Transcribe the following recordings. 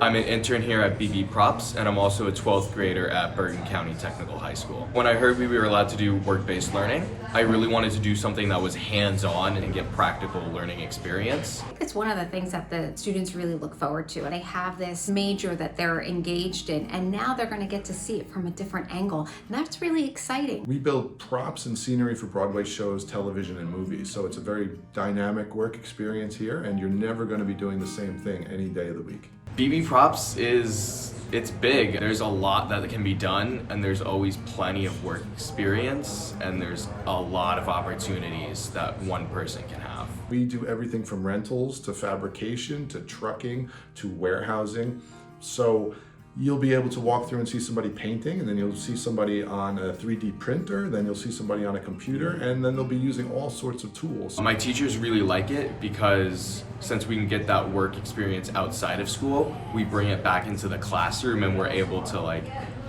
I'm an intern here at BB Props, and I'm also a 12th grader at Bergen County Technical High School. When I heard we were allowed to do work-based learning, I really wanted to do something that was hands-on and get practical learning experience. It's one of the things that the students really look forward to. They have this major that they're engaged in, and now they're going to get to see it from a different angle, and that's really exciting. We build props and scenery for Broadway shows, television, and movies, so it's a very dynamic work experience here, and you're never going to be doing the same thing any day of the week. BB Props it's big. There's a lot that can be done, and there's always plenty of work experience, and there's a lot of opportunities that one person can have. We do everything from rentals to fabrication to trucking to warehousing. So you'll be able to walk through and see somebody painting, and then you'll see somebody on a 3D printer, then you'll see somebody on a computer, and then they'll be using all sorts of tools. My teachers really like it because since we can get that work experience outside of school, we bring it back into the classroom and we're able to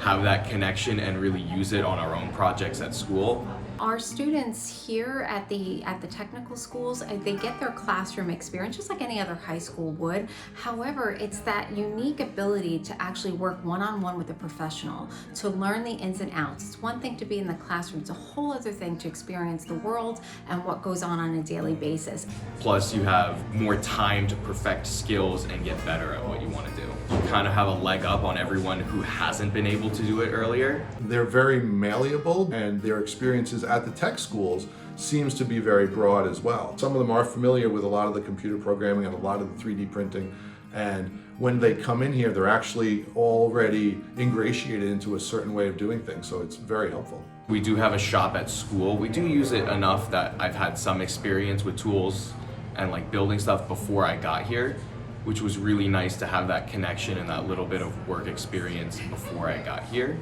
have that connection and really use it on our own projects at school. Our students here at the technical schools, they get their classroom experience just like any other high school would. However, it's that unique ability to actually work one-on-one with a professional, to learn the ins and outs. It's one thing to be in the classroom, it's a whole other thing to experience the world and what goes on a daily basis. Plus, you have more time to perfect skills and get better at what you want to do. You kind of have a leg up on everyone who hasn't been able to do it earlier. They're very malleable, and their experiences at the tech schools seems to be very broad as well. Some of them are familiar with a lot of the computer programming and a lot of the 3D printing, and when they come in here, they're actually already ingratiated into a certain way of doing things, so it's very helpful. We do have a shop at school. We do use it enough that I've had some experience with tools and building stuff before I got here, which was really nice to have that connection and that little bit of work experience before I got here.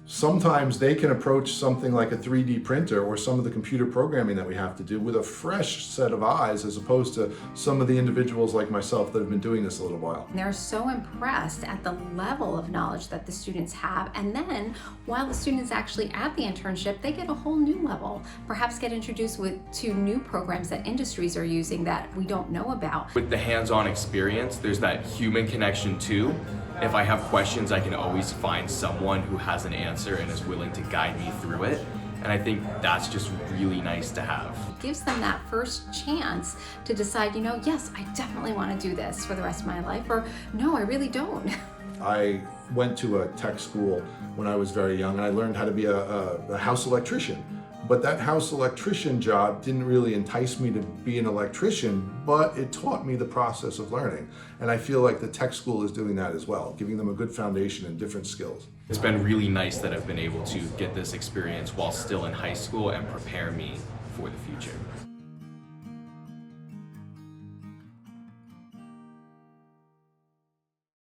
Sometimes they can approach something like a 3D printer or some of the computer programming that we have to do with a fresh set of eyes, as opposed to some of the individuals like myself that have been doing this a little while. They're so impressed at the level of knowledge that the students have, and then while the students actually at the internship, they get a whole new level, perhaps get introduced to new programs that industries are using that we don't know about. With the hands-on experience, there's that human connection too. If I have questions, I can always find someone who has an answer and is willing to guide me through it. And I think that's just really nice to have. It gives them that first chance to decide, yes, I definitely want to do this for the rest of my life, or no, I really don't. I went to a tech school when I was very young, and I learned how to be a house electrician. But that house electrician job didn't really entice me to be an electrician, but it taught me the process of learning. And I feel like the tech school is doing that as well, giving them a good foundation and different skills. It's been really nice that I've been able to get this experience while still in high school and prepare me for the future.